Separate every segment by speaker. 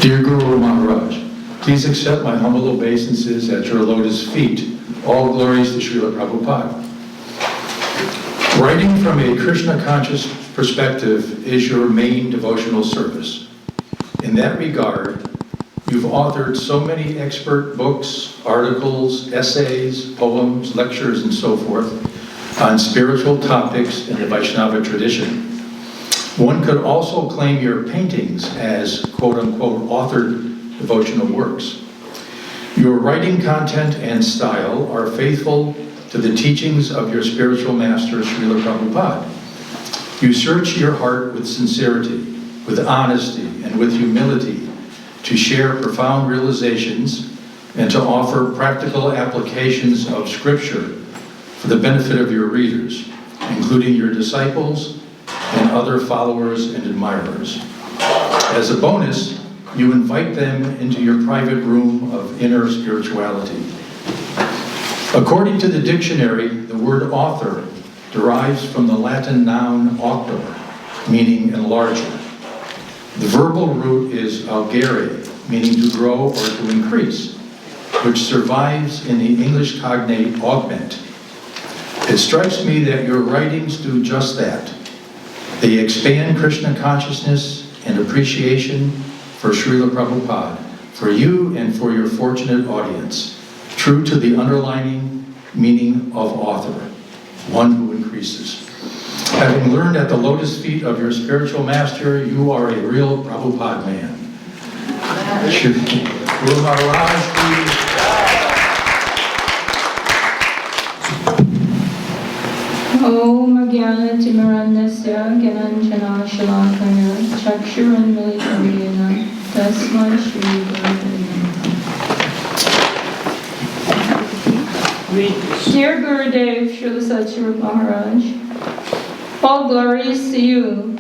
Speaker 1: Dear Guru Maharaj, please accept my humble obeisances at your lotus feet. All glories to Srila Prabhupada. Writing from a Krishna-conscious perspective is your main devotional service. In that regard, you've authored so many expert books, articles, essays, poems, lectures, and so forth on spiritual topics in the Vaishnava tradition. One could also claim your paintings as quote-unquote authored devotional works. Your writing content and style are faithful to the teachings of your spiritual master, Srila Prabhupada. You search your heart with sincerity, with honesty, and with humility to share profound realizations and to offer practical applications of Scripture for the benefit of your readers, including your disciples and other followers and admirers. As a bonus, you invite them into your private room of inner spirituality. According to the dictionary, the word author derives from the Latin noun auctor, meaning enlarger. The verbal root is augere, meaning to grow or to increase, which survives in the English cognate augment. It strikes me that your writings do just that. They expand Krishna consciousness and appreciation for Srila Prabhupada, for you and for your fortunate audience, true to the underlining meaning of author, one who increases. Having learned at the lotus feet of your spiritual master, you are a real Prabhupada man. Guru Maharaj,
Speaker 2: Om Jnana Timirandasya Gyananjana Shalakaya Chakshuranmilitam Yena Tasmai Shri Gurudev. Dear Gurudev Srila Satsvarup Maharaj, all glories to you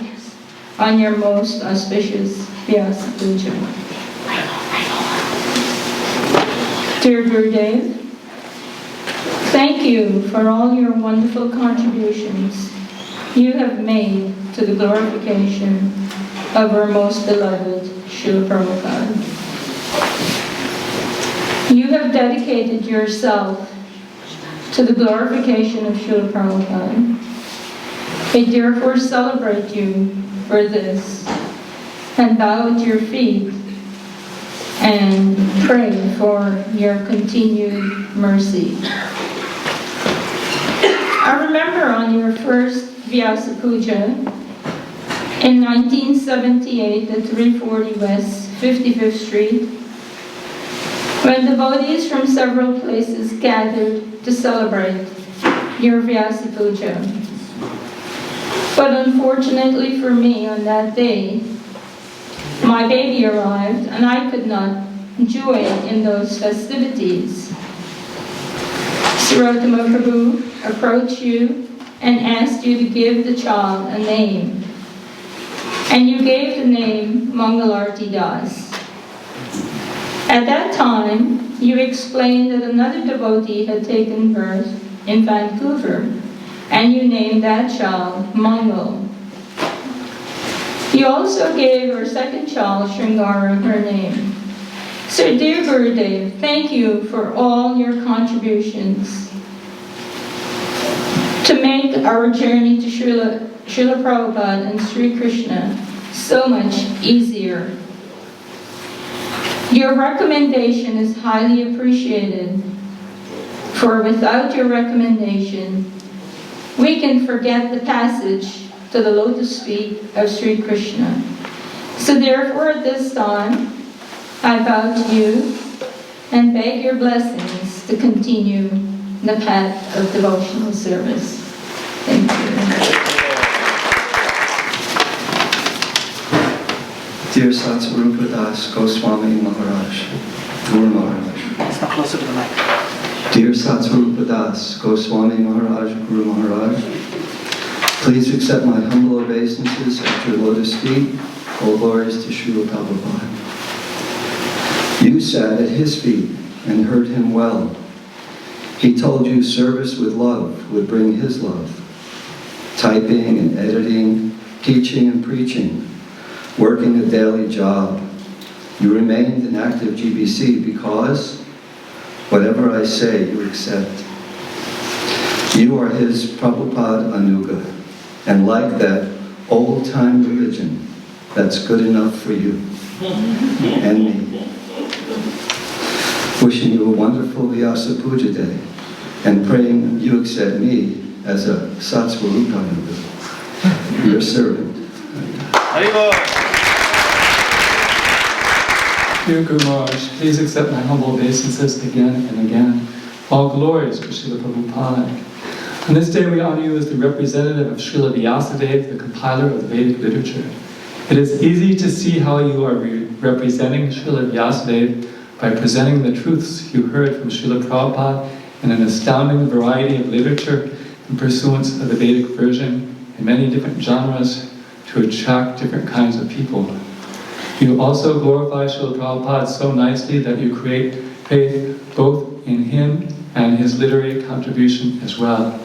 Speaker 2: on your most auspicious Vyasa Puja. Dear Gurudev, thank you for all your wonderful contributions you have made to the glorification of our most beloved Srila Prabhupada. You have dedicated yourself to the glorification of Srila Prabhupada. I therefore celebrate you for this and bow at your feet and pray for your continued mercy. I remember on your first Vyasa Puja in 1978 at 340 West 55th Street, when devotees from several places gathered to celebrate your Vyasa Puja. But unfortunately for me, on that day, my baby arrived and I could not join in those festivities. Sarottama Prabhu approached you and asked you to give the child a name. And you gave the name Mangalarti Das. At that time, you explained that another devotee had taken birth in Vancouver, and you named that child Mangal. You also gave our second child, Shringara, her name. So dear Gurudev, thank you for all your contributions to make our journey to Srila Prabhupada and Sri Krishna so much easier. Your recommendation is highly appreciated, for without your recommendation, we can forget the passage to the lotus feet of Sri Krishna. So therefore at this time, I bow to you and beg your blessings to continue the path of devotional service. Thank you.
Speaker 3: Dear Satsvarupa Das Goswami Maharaj, Guru Maharaj.
Speaker 4: Step closer to the mic.
Speaker 3: Dear Satsvarupa Das Goswami Maharaj, Guru Maharaj, please accept my humble obeisances at your lotus feet. All glories to Srila Prabhupada. You sat at his feet and heard him well. He told you service with love would bring his love. Typing and editing, teaching and preaching, working a daily job, You remained an active GBC because whatever I say, you accept. You are his Prabhupada Anuga, and like that old-time religion, that's good enough for you and me. Wishing you a wonderful Vyasa Puja day, and praying you accept me as a Satsvarupa Anuga, your servant.
Speaker 4: Dear Guru Maharaj, please accept my humble obeisances again and again. All glories to Srila Prabhupada. On this day we honor you as the representative of Srila Vyasadeva, the compiler of the Vedic literature. It is easy to see how you are representing Srila Vyasadeva by presenting the truths you heard from Srila Prabhupada in an astounding variety of literature in pursuance of the Vedic version in many different genres to attract different kinds of people. You also glorify Srila Prabhupada so nicely that you create faith both in him and his literary contribution as well.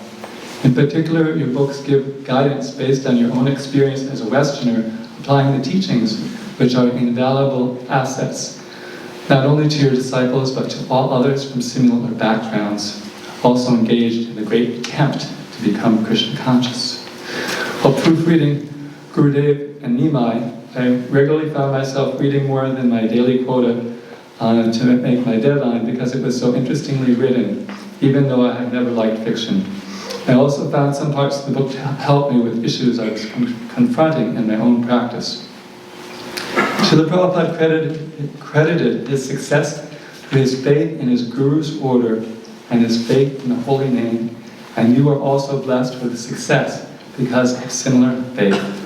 Speaker 4: In particular, your books give guidance based on your own experience as a Westerner, applying the teachings, which are invaluable assets, not only to your disciples, but to all others from similar backgrounds, also engaged in the great attempt to become Krishna conscious. While proofreading Gurudev and Nimai, I regularly found myself reading more than my daily quota to make my deadline because it was so interestingly written, even though I had never liked fiction. I also found some parts of the book to help me with issues I was confronting in my own practice. Srila Prabhupada credited his success to his faith in his Guru's order and his faith in the holy name, and you are also blessed with success because of similar faith.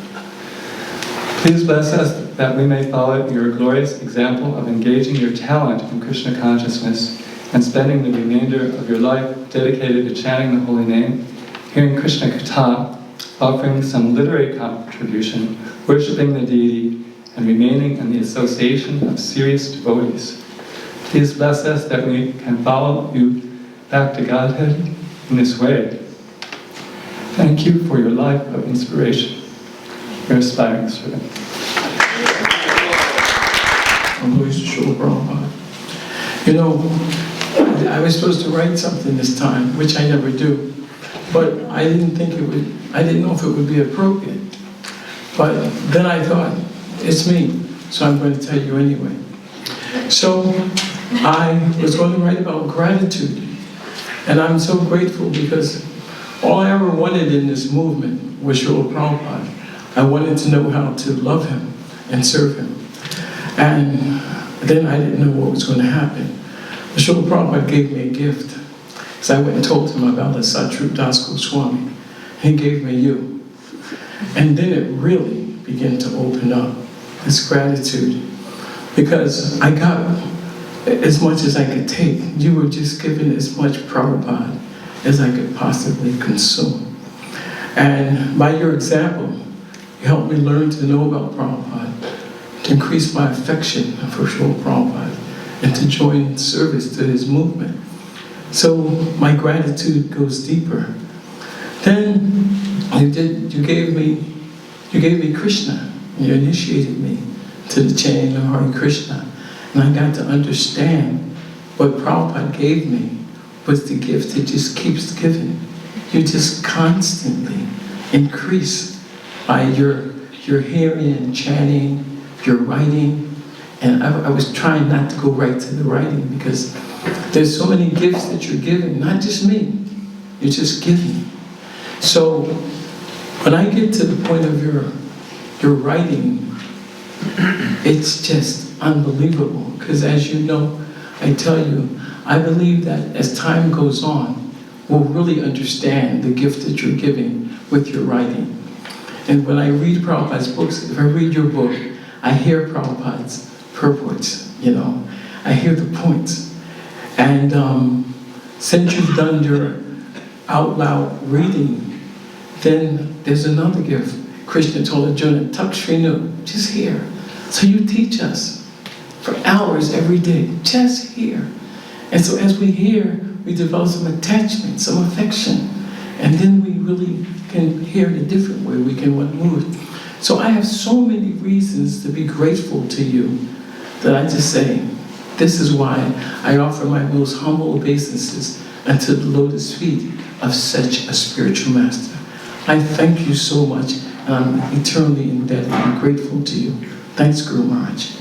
Speaker 4: Please bless us that we may follow your glorious example of engaging your talent in Krishna consciousness and spending the remainder of your life dedicated to chanting the holy name, hearing Krishna Katha, offering some literary contribution, worshipping the deity, and remaining in the association of serious devotees. Please bless us that we can follow you back to Godhead in this way. Thank you for your life of inspiration. Your aspiring servant.
Speaker 5: I'm Louis Srila Prabhupada. You know, I was supposed to write something this time, which I never do, but I didn't know if it would be appropriate. But then I thought, it's me, so I'm going to tell you anyway. So I was going to write about gratitude, and I'm so grateful because all I ever wanted in this movement was Srila Prabhupada. I wanted to know how to love him and serve him. And then I didn't know what was going to happen. Srila Prabhupada gave me a gift. So I went and told him about the Satrup Das Goswami. He gave me you. And then it really began to open up, this gratitude. Because I got as much as I could take. You were just given as much Prabhupada as I could possibly consume. And by your example, you helped me learn to know about Prabhupada, to increase my affection for Srila Prabhupada, and to join service to his movement. So my gratitude goes deeper. Then you gave me Krishna. You initiated me to the chanting of Hare Krishna. And I got to understand what Prabhupada gave me was the gift that just keeps giving. You just constantly increase by your hearing and chanting, your writing. And I was trying not to go right to the writing because there's so many gifts that you're giving, not just me, you're just giving. So when I get to the point of your writing, it's just unbelievable. Because as you know, I tell you, I believe that as time goes on, we'll really understand the gift that you're giving with your writing. And when I read Prabhupada's books, if I read your book, I hear Prabhupada's purports, you know. I hear the points. And since you've done your out loud reading, then there's another gift. Krishna told Arjuna, Tak Shrinu, just hear. So you teach us for hours every day, just hear. And so as we hear, we develop some attachment, some affection. And then we really can hear in a different way. We can move. So I have so many reasons to be grateful to you that I just say, this is why I offer my most humble obeisances unto the lotus feet of such a spiritual master. I thank you so much, and I'm eternally indebted and grateful to you. Thanks, Guru Maharaj.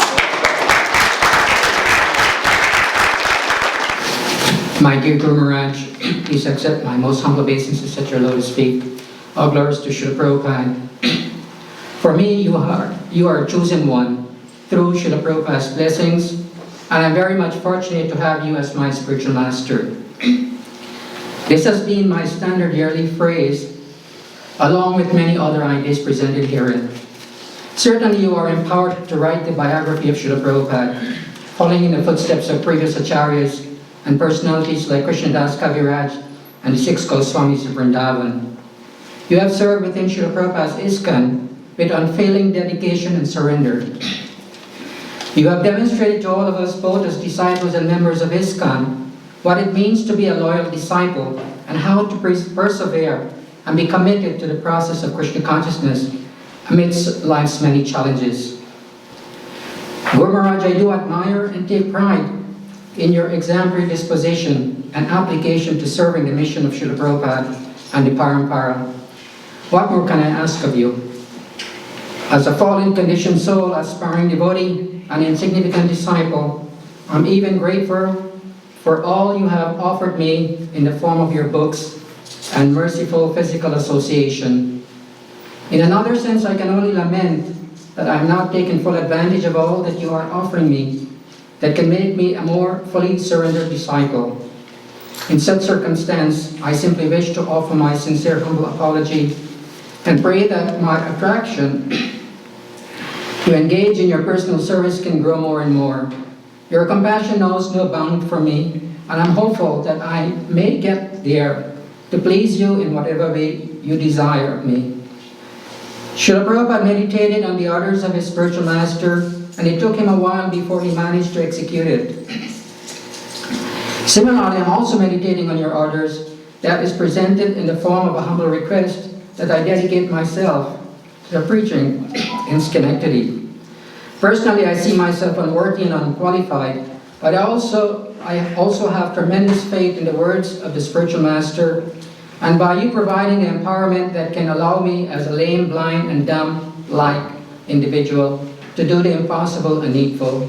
Speaker 6: My dear Guru Maharaj, please accept my most humble obeisances at your lotus feet. All glories to Srila Prabhupada. For me, you are a chosen one through Srila Prabhupada's blessings, and I'm very much fortunate to have you as my spiritual master. This has been my standard yearly phrase, along with many other ideas presented herein. Certainly you are empowered to write the biography of Srila Prabhupada, following in the footsteps of previous acharyas and personalities like Krishnadas Kaviraj and the 6 Goswamis of Vrindavan. You have served within Srila Prabhupada's ISKCON with unfailing dedication and surrender. You have demonstrated to all of us, both as disciples and members of ISKCON, what it means to be a loyal disciple and how to persevere and be committed to the process of Krishna consciousness amidst life's many challenges. Guru Maharaj, I do admire and take pride in your exemplary disposition and application to serving the mission of Srila Prabhupada and the Parampara. What more can I ask of you? As a fallen conditioned soul, aspiring devotee, an insignificant disciple, I'm even grateful for all you have offered me in the form of your books and merciful physical association. In another sense, I can only lament that I have not taken full advantage of all that you are offering me that can make me a more fully surrendered disciple. In such circumstance, I simply wish to offer my sincere humble apology and pray that my attraction to engage in your personal service can grow more and more. Your compassion knows no bound for me, and I'm hopeful that I may get there to please you in whatever way you desire of me. Srila Prabhupada meditated on the orders of his spiritual master, and it took him a while before he managed to execute it. Similarly, I'm also meditating on your orders that is presented in the form of a humble request that I dedicate myself to the preaching in Schenectady. Personally, I see myself unworthy and unqualified, but I also have tremendous faith in the words of the spiritual master, and by you providing the empowerment that can allow me as a lame, blind, and dumb-like individual to do the impossible and needful.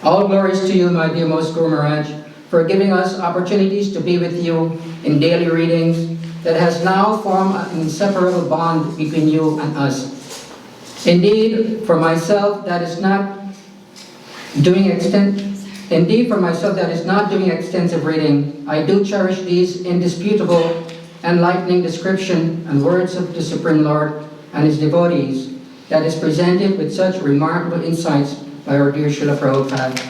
Speaker 6: All glories to you, my dear most Guru Maharaj, for giving us opportunities to be with you in daily readings that has now formed an inseparable bond between you and us. Indeed, for myself that is not doing extensive reading, I do cherish these indisputable, enlightening description and words of the Supreme Lord and His devotees that is presented with such remarkable insights by our dear Srila Prabhupada.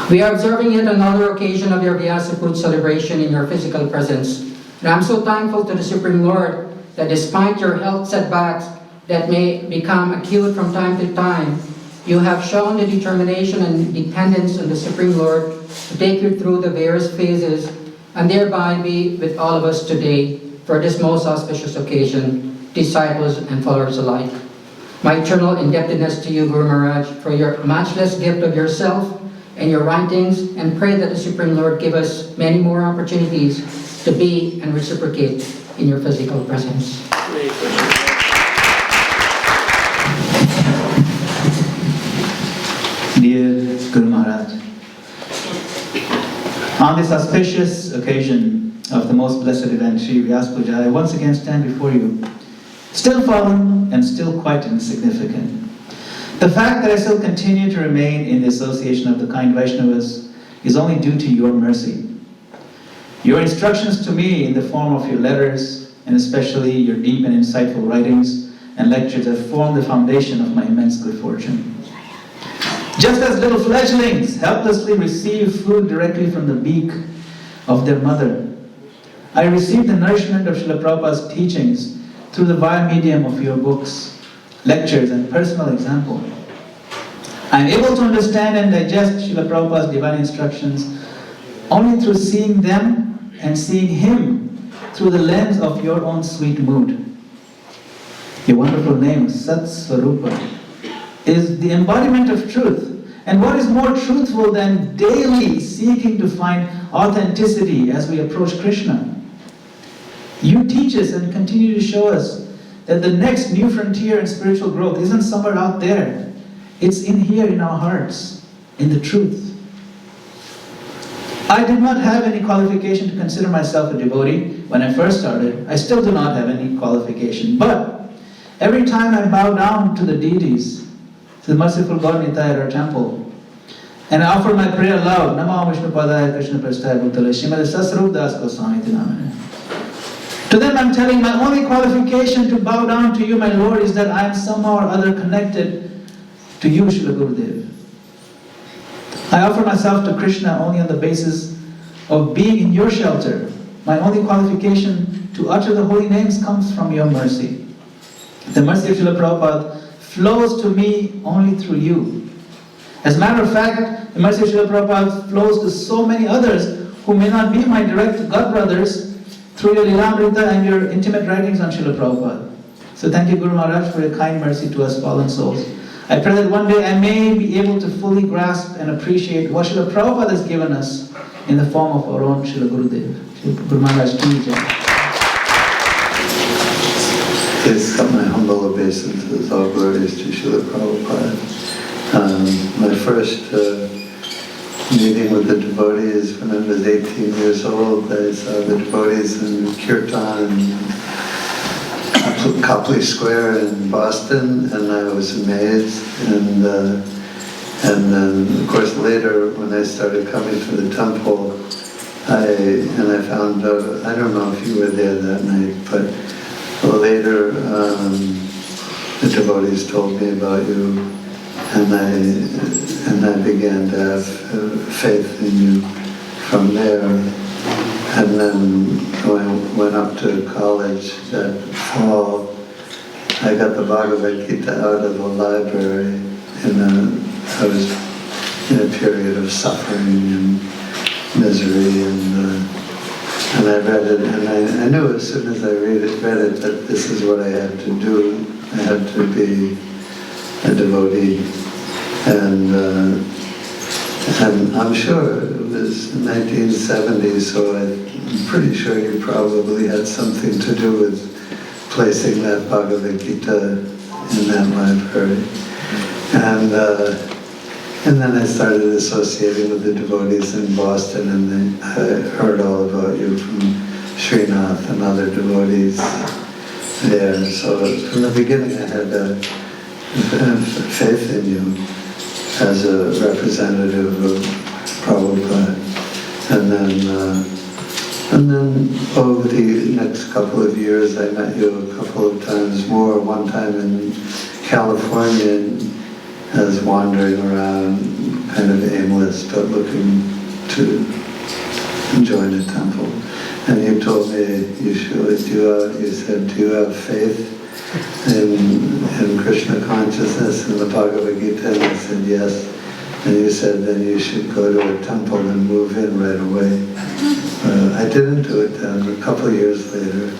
Speaker 6: We are observing yet another occasion of your Vyasa Puja celebration in your physical presence. And I'm so thankful to the Supreme Lord that despite your health setbacks that may become acute from time to time, you have shown the determination and dependence on the Supreme Lord to take you through the various phases and thereby be with all of us today for this most auspicious occasion, disciples and followers alike. My eternal indebtedness to you, Guru Maharaj, for your matchless gift of yourself and your writings, and pray that the Supreme Lord give us many more opportunities to be and reciprocate in your physical presence.
Speaker 7: Dear Guru Maharaj, on this auspicious occasion of the most blessed event, Sri Vyasa Puja, I once again stand before you, still fallen and still quite insignificant. The fact that I still continue to remain in the association of the kind Vaishnavas is only due to your mercy. Your instructions to me in the form of your letters, and especially your deep and insightful writings and lectures, have formed the foundation of my immense good fortune. Just as little fledglings helplessly receive food directly from the beak of their mother, I received the nourishment of Srila Prabhupada's teachings through the vile medium of your books, lectures, and personal example. I am able to understand and digest Srila Prabhupada's divine instructions only through seeing them and seeing him through the lens of your own sweet mood. Your wonderful name, Sat Swarupa, is the embodiment of truth. And what is more truthful than daily seeking to find authenticity as we approach Krishna? You teach us and continue to show us that the next new frontier in spiritual growth isn't somewhere out there. It's in here in our hearts, in the truth. I did not have any qualification to consider myself a devotee when I first started. I still do not have any qualification. But every time I bow down to the deities, to the merciful God Nitai at our temple, and I offer my prayer aloud, Namo Vishnu Padaya Krishna Prasthaya Bhutale Srimad Sasrup Das Goswami Tinamane. To them I'm telling, my only qualification to bow down to you, my Lord, is that I am somehow or other connected to you, Srila Gurudev. I offer myself to Krishna only on the basis of being in your shelter. My only qualification to utter the holy names comes from your mercy. The mercy of Srila Prabhupada flows to me only through you. As a matter of fact, the mercy of Srila Prabhupada flows to so many others who may not be my direct god brothers through your Lilamrita and your intimate writings on Srila Prabhupada. So thank you, Guru Maharaj, for your kind mercy to us fallen souls. I pray that one day I may be able to fully grasp and appreciate what Srila Prabhupada has given us in the form of our own Srila Gurudev. Srila Guru Maharaj Ki Jai.
Speaker 3: Please accept my humble obeisances, all glories to Srila Prabhupada. My first meeting with the devotees when I was 18 years old, I saw the devotees in Kirtan in Copley Square in Boston, and I was amazed. And then, of course, later when I started coming to the temple, I found out, I don't know if you were there that night, but later the devotees told me about you. And I began to have faith in you from there. And then when I went up to college that fall, I got the Bhagavad Gita out of the library. I was in a period of suffering and misery, and I read it, and I knew as soon as I read it that this is what I had to do. I had to be a devotee, and I'm sure it was 1970, so I'm pretty sure you probably had something to do with placing that Bhagavad Gita in that library. And then I started associating with the devotees in Boston, and I heard all about you from Srinath and other devotees there. So from the beginning I had faith in you as a representative of Prabhupada. And then over the next couple of years I met you a couple of times more, one time in California as wandering around, kind of aimless, but looking to join a temple. And you told me, you said, do you have faith in Krishna consciousness in the Bhagavad Gita? And I said, yes. And you said, then you should go to a temple and move in right away. I didn't do it then. A couple of years later,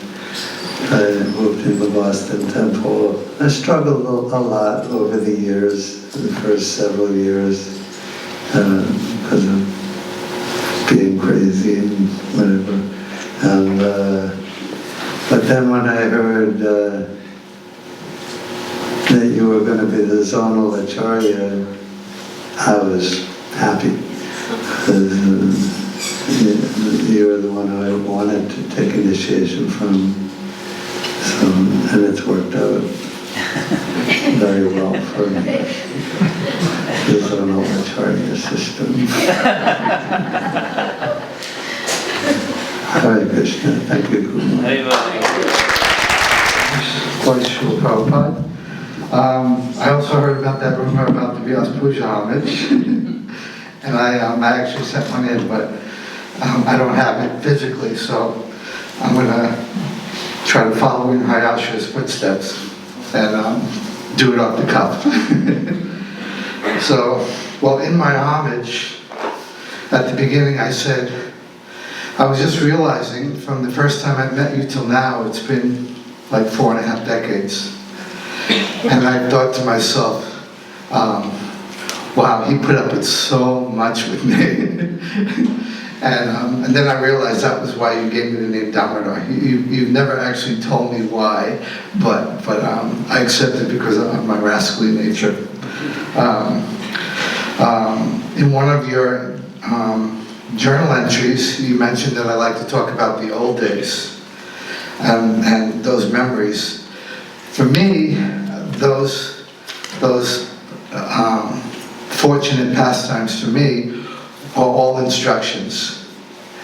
Speaker 3: I moved in the Boston temple. I struggled a lot over the years, the first several years, because of being crazy and whatever. But then when I heard that you were going to be the zonal acharya, I was happy, because you were the one I wanted to take initiation from. So, and it's worked out very well for me. The zonal acharya system. Hare Krishna. Thank you, Guru.
Speaker 8: Glory to Srila Prabhupada. I also heard about that rumor about the Vyasa Puja homage, and I actually sent one in, but I don't have it physically, so I'm going to try to follow in Hayasha's footsteps and do it off the cuff. So, well, in my homage, at the beginning I said, I was just realizing from the first time I met you till now, it's been like 4.5 decades. And I thought to myself, wow, he put up with so much with me. And then I realized that was why you gave me the name Damodar. You never actually told me why, but I accepted because of my rascally nature. In one of your journal entries, you mentioned that I like to talk about the old days and those memories. For me, those fortunate pastimes for me are all instructions.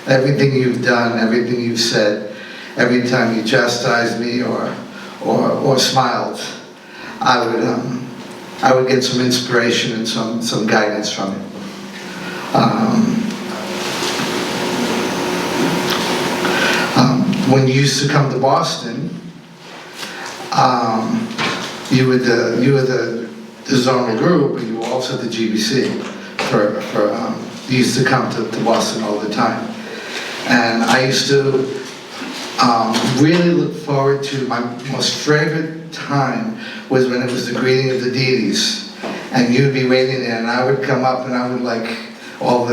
Speaker 8: Everything you've done, everything you've said, every time you chastised me or smiled, I would get some inspiration and some guidance from it. When you used to come to Boston, you were the zonal group, and you were also the GBC. You used to come to Boston all the time, and I used to really look forward to my most favorite time was when it was the greeting of the deities, and you'd be waiting there, and I would come up and I would like all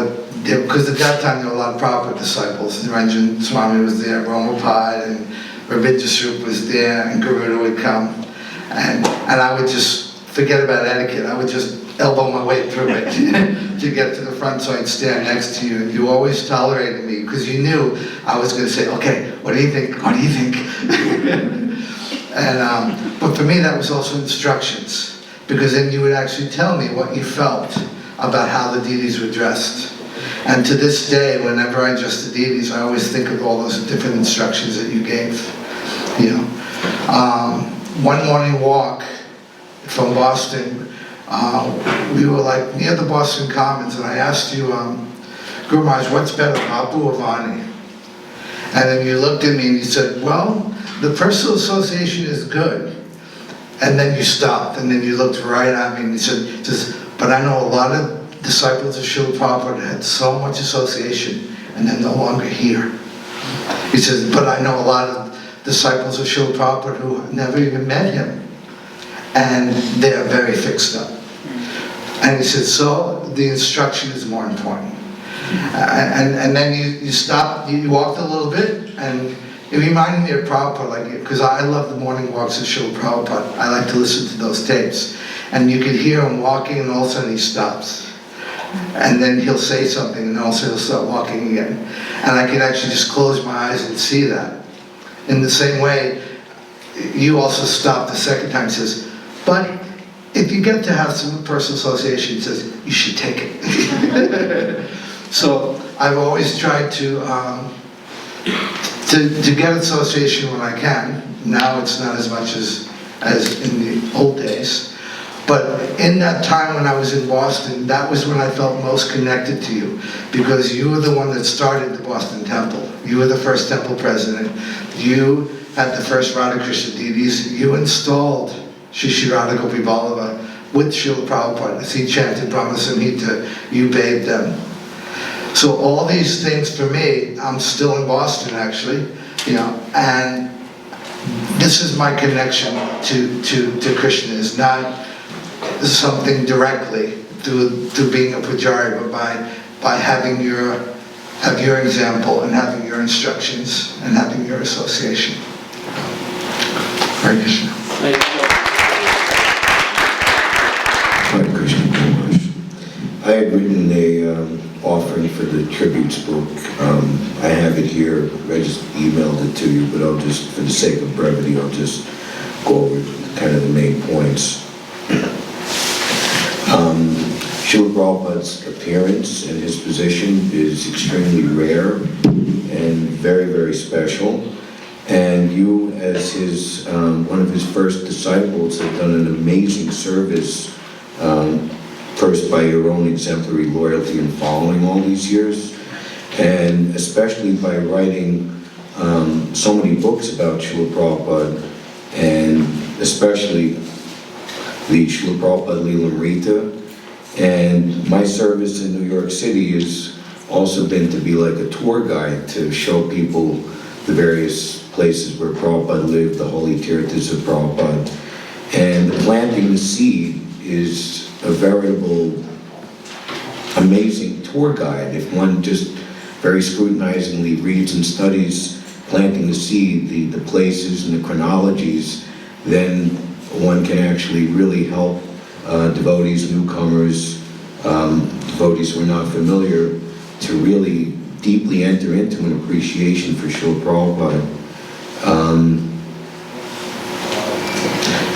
Speaker 8: because at that time there were a lot of Prabhupada disciples. Niranjan Swami was there, Romapad, and Rabindra was there, and Garuda would come, and I would just forget about etiquette. I would just elbow my way through it to get to the front so I'd stand next to you. And you always tolerated me because you knew I was going to say, okay, what do you think? What do you think? But for me that was also instructions, because then you would actually tell me what you felt about how the deities were dressed. And to this day, whenever I dress the deities, I always think of all those different instructions that you gave. You know, one morning walk from Boston, we were like near the Boston Commons, and I asked you, Guru Maharaj, what's better, Bapu or Vani? And then you looked at me and you said, well, the personal association is good. And then you stopped, and then you looked right at me and you said, but I know a lot of disciples of Srila Prabhupada had so much association and they're no longer here. He says, but I know a lot of disciples of Srila Prabhupada who never even met him, and they're very fixed up. And he said, so the instruction is more important. And then you stopped, you walked a little bit, and it reminded me of Prabhupada, because I love the morning walks of Srila Prabhupada. I like to listen to those tapes. And you could hear him walking, and all of a sudden he stops. And then he'll say something, and also he'll start walking again. And I could actually just close my eyes and see that. In the same way, you also stopped the second time and says, but if you get to have some personal association, he says, you should take it. So I've always tried to get association when I can. Now it's not as much as in the old days. But in that time when I was in Boston, that was when I felt most connected to you, because you were the one that started the Boston Temple. You were the first temple president. You had the first Radha Krishna deities. You installed Shri Radha Gopi Vallabha with Srila Prabhupada. As he chanted Brahma Samhita, you bathed them. So all these things for me, I'm still in Boston actually, and this is my connection to Krishna. It's not something directly through being a pujari, but by having your example and having your instructions and having your association. Hare Krishna.
Speaker 9: Hare Krishna. I had written a offering for the tributes book. I have it here. I just emailed it to you, but I'll just, for the sake of brevity, I'll just go over kind of the main points. Srila Prabhupada's appearance and his position is extremely rare and very, very special. And you, as his one of his first disciples, have done an amazing service, first by your own exemplary loyalty and following all these years, and especially by writing so many books about Srila Prabhupada, and especially the Srila Prabhupada Leelamrita. And my service in New York City has also been to be like a tour guide to show people the various places where Prabhupada lived, the holy tirthas of Prabhupada, and planting the seed is a veritable amazing tour guide. If one just very scrutinizingly reads and studies Planting the Seed, the places and the chronologies, then one can actually really help devotees, newcomers, devotees who are not familiar, to really deeply enter into an appreciation for Srila Prabhupada.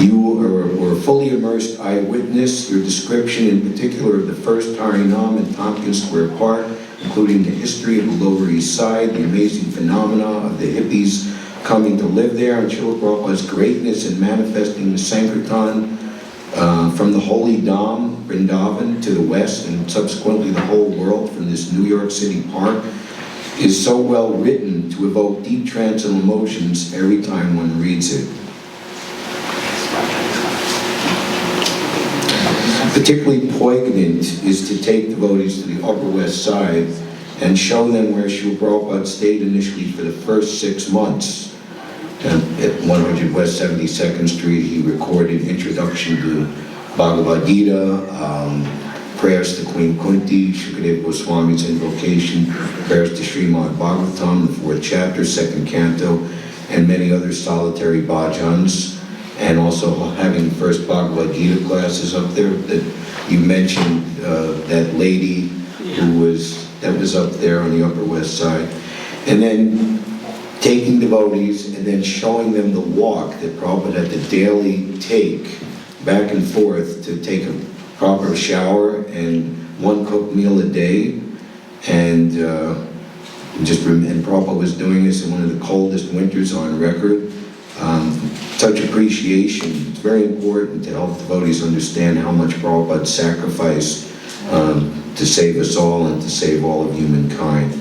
Speaker 9: You were a fully immersed eyewitness. Your description in particular of the first Harinam in Tompkins Square Park, including the history of the Lower East Side, the amazing phenomena of the hippies coming to live there, and Srila Prabhupada's greatness in manifesting the Sankirtan from the Holy Dham, Vrindavan, to the West, and subsequently the whole world from this New York City park, is so well written to evoke deep transcendental emotions every time one reads it. Particularly poignant is to take devotees to the Upper West Side and show them where Srila Prabhupada stayed initially for the first 6 months. At 100 West 72nd Street, he recorded introduction to Bhagavad Gita, prayers to Queen Kunti, Shukadeva Goswami's invocation, prayers to Srimad Bhagavatam, the 4th chapter, 2nd canto, and many other solitary bhajans. And also having the first Bhagavad Gita classes up there that you mentioned, that lady that was up there on the Upper West Side. And then taking devotees and then showing them the walk that Prabhupada had to daily take back and forth to take a proper shower and 1 cooked meal a day. And Prabhupada was doing this in one of the coldest winters on record. Such appreciation. It's very important to help devotees understand how much Prabhupada sacrificed to save us all and to save all of humankind.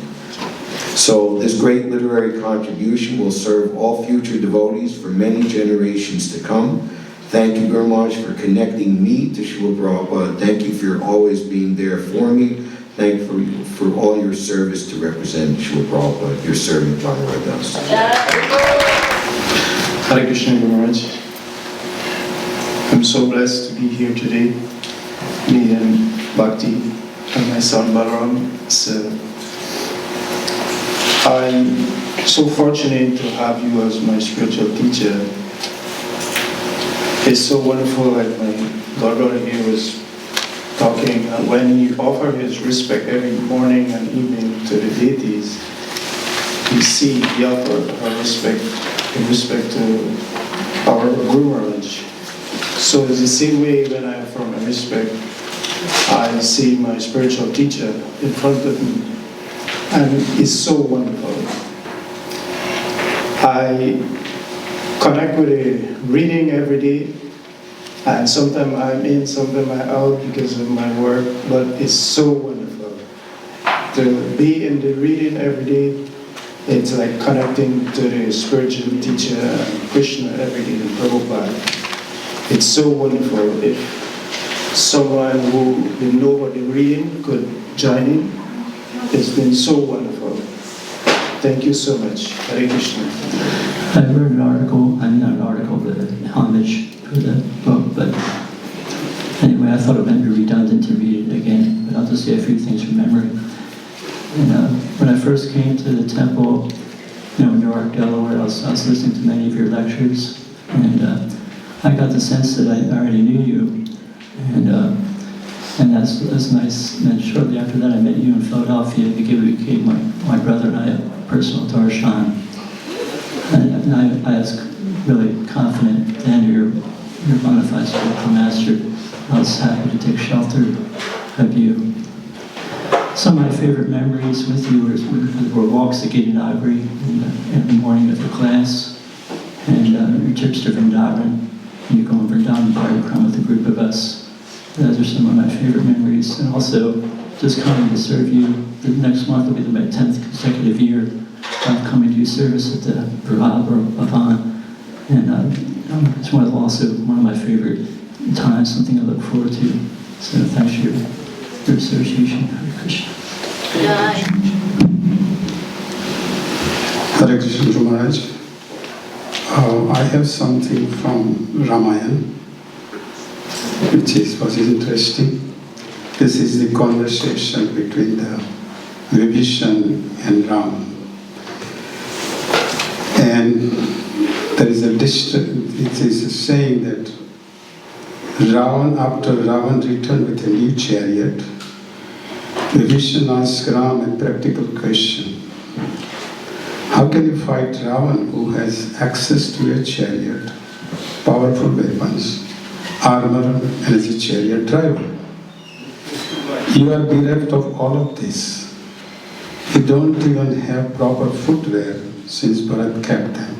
Speaker 9: So this great literary contribution will serve all future devotees for many generations to come. Thank you very much for connecting me to Srila Prabhupada. Thank you for always being there for me. Thank you for all your service to represent Srila Prabhupada, your servant, Bhagavad Vyasa.
Speaker 10: Hare Krishna, Guru Maharaj. I'm so blessed to be here today. Me and Bhakti and my son Balaram. I'm so fortunate to have you as my spiritual teacher. It's so wonderful, like my godbrother here was talking, when he offered his respect every morning and evening to the deities, you see he offered her respect in respect to our Guru Maharaj. So it's the same way when I offer my respect, I see my spiritual teacher in front of me, and it's so wonderful. I connect with the reading every day, and sometimes I'm in, sometimes I'm out because of my work, but it's so wonderful to be in the reading every day. It's like connecting to the spiritual teacher, Krishna, every day, Prabhupada. It's so wonderful. If someone who didn't know what they're reading could join in, it's been so wonderful. Thank you so much. Hare Krishna.
Speaker 11: I wrote an article, not an article, but a homage for the book, but anyway, I thought it might be redundant to read it again, but I'll just say a few things from memory. And when I first came to the temple, in Newark, Delaware, I was listening to many of your lectures, and I got the sense that I already knew you, and that's nice. And then shortly after that, I met you in Philadelphia. You became my brother and I a personal darshan. And I was really confident then you're a bona fide spiritual master. I was happy to take shelter of you. Some of my favorite memories with you were walks to Girinagari in the morning of the class, and your trips to Vrindavan, and you go in Vrindavan Parikram with a group of us. Those are some of my favorite memories. And also, just coming to serve you. The next month will be my 10th consecutive year of coming to your service at the Bhavan. And it's also one of my favorite times, something I look forward to. So thanks for your association. Hare Krishna.
Speaker 12: Hare Krishna, Guru Maharaj. I have something from Ramayana.
Speaker 10: was interesting. This is the conversation between the Vibhishan and Ram. And there is it is saying that after Ravan returned with a new chariot, Vibhishan asked Ram a practical question. How can you fight Ravan who has access to a chariot, powerful weapons, armor, and is a chariot driver? You are bereft of all of this. You don't even have proper footwear since Bharat kept them.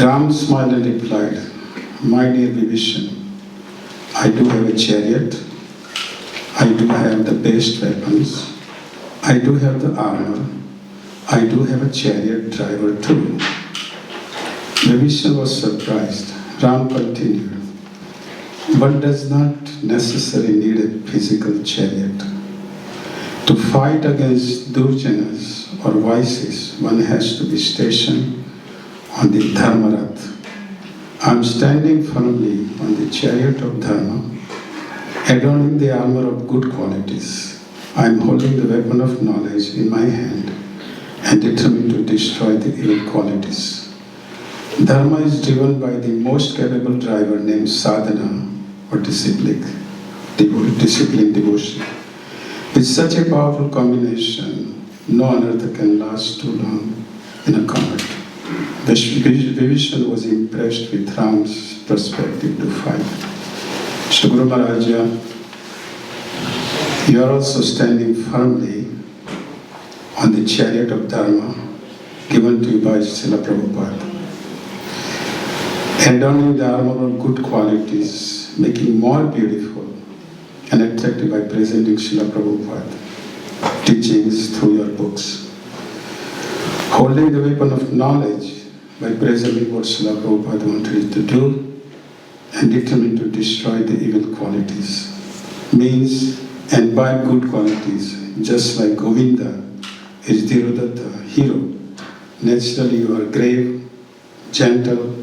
Speaker 10: Ram smiled and replied, My dear Vibhishan, I do have a chariot, I do have the best weapons, I do have the armor, I do have a chariot driver too. Vibhishan was surprised. Ram continued, one does not necessarily need a physical chariot. To fight against Durjanas or vices, one has to be stationed on the dharma rath. I am standing firmly on the chariot of dharma, adorning the armor of good qualities. I am holding the weapon of knowledge in my hand and determined to destroy the evil qualities. Dharma is driven by the most capable driver named sadhana or discipline devotion. With such a powerful combination, no anartha can last too long in a combat. Vibhishan was impressed with Ram's perspective to fight. Shri Guru Maharaja, you are also standing firmly on the chariot of dharma given to you by Srila Prabhupada. Adorning the armor of good qualities, making more beautiful and attractive by presenting Srila Prabhupada teachings through your books. Holding the weapon of knowledge by presenting what Srila Prabhupada wanted you to do and determined to destroy the evil qualities. Means, and by good qualities, just like Govinda is Dhirodatta, hero. Naturally you are grave, gentle,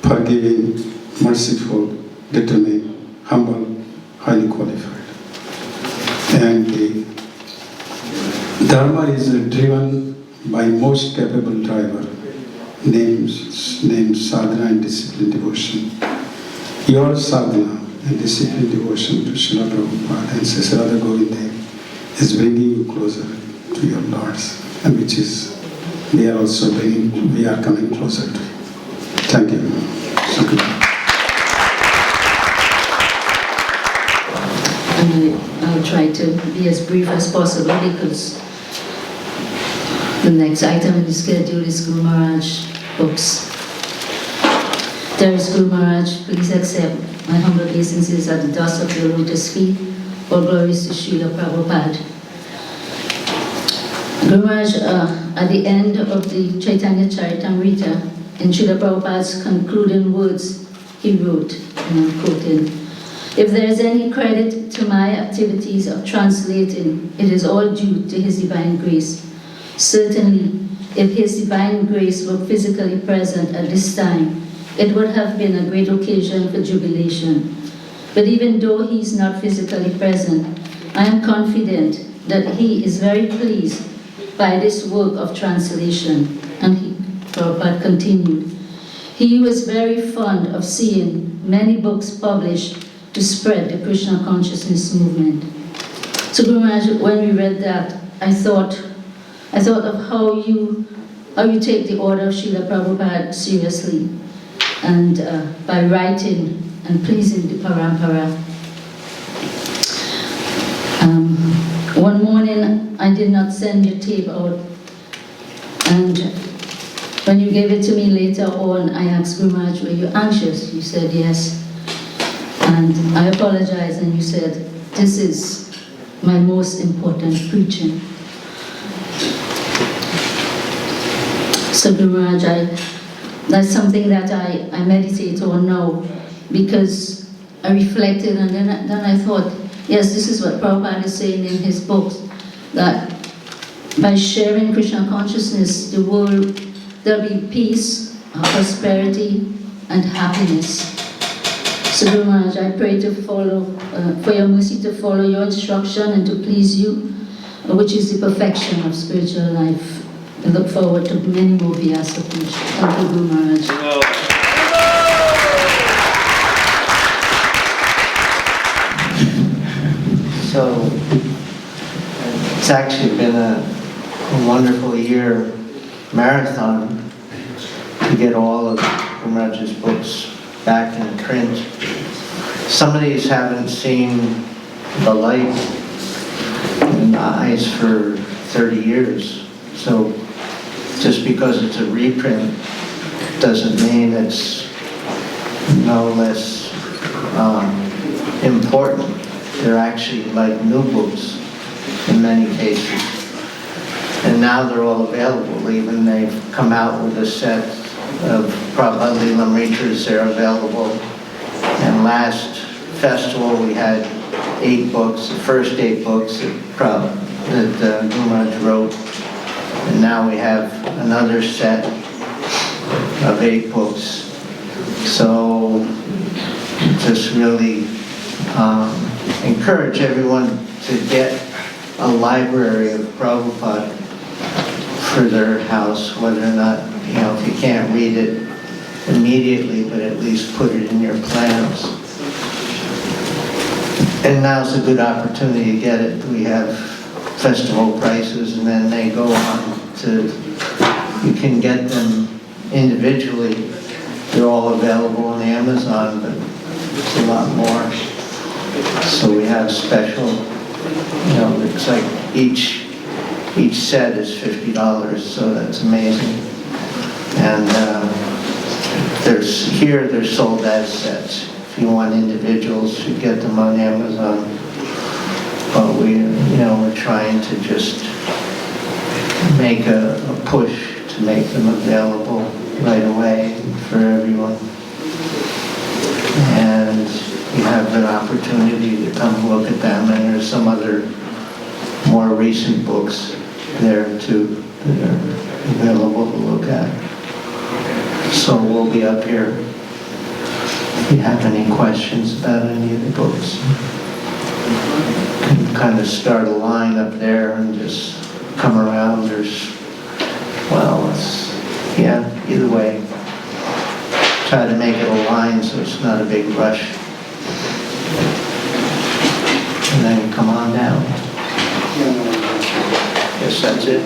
Speaker 10: forgiving, merciful, determined, humble, highly qualified. And the dharma is driven by most capable driver, named sadhana and discipline devotion. Your sadhana and discipline devotion to Srila Prabhupada and Sri Radha Govinda is bringing you closer to your Lords, and which is we are coming closer to you. Thank you.
Speaker 12: I'll try to be as brief as possible because the next item in the schedule is Guru Maharaj books. Dearest Guru Maharaj, please accept my humble obeisances at the dust of your lotus feet. All glories to Srila Prabhupada. Guru Maharaj, at the end of the Chaitanya Charitamrita, in Srila Prabhupada's concluding words, he wrote, and I'm quoting, if there is any credit to my activities of translating, it is all due to His divine grace. Certainly, if His divine grace were physically present at this time, it would have been a great occasion for jubilation. But even though He is not physically present, I am confident that He is very pleased by this work of translation. And Prabhupada continued, he was very fond of seeing many books published to spread the Krishna consciousness movement. So Guru Maharaj, when we read that, I thought of how you take the order of Srila Prabhupada seriously, and by writing and pleasing the parampara. One morning, I did not send your tape out, and when you gave it to me later on, I asked Guru Maharaj, were you anxious? You said yes. And I apologized, and you said, this is my most important preaching. So Guru Maharaj, that's something that I meditate on now, because I reflected and then I thought, yes, this is what Prabhupada is saying in his books, that by sharing Krishna consciousness, the world, there'll be peace, prosperity, and happiness. So Guru Maharaj, I pray to follow, for your mercy to follow your instruction and to please you, which is the perfection of spiritual life. I look forward to many more Vyasa Puja. Thank you, Guru Maharaj.
Speaker 13: So it's actually been a wonderful year marathon to get all of Guru Maharaj's books back in print. Some of these haven't seen the light in the eyes for 30 years. So just because it's a reprint doesn't mean it's no less important. They're actually like new books in many cases. And now they're all available. Even they've come out with a set of Prabhupada Lamritras, they're available. And last festival we had 8 books, the first 8 books that Guru Maharaj wrote. And now we have another set of 8 books. So just really encourage everyone to get a library of Prabhupada for their house, whether or not, if you can't read it immediately, but at least put it in your plans. And now's a good opportunity to get it. We have festival prices, and then they go on to, you can get them individually. They're all available on Amazon, but it's a lot more. So we have special, it's like each set is $50, so that's amazing. And they're sold as sets. If you want individuals, you get them on Amazon. But we're trying to just make a push to make them available right away for everyone. And you have an opportunity to come look at them, and there's some other more recent books there too that are available to look at. So we'll be up here if you have any questions about any of the books. You can kind of start a line up there and just come around. Either way. Try to make it a line so it's not a big rush. And then come on down. Guess that's it.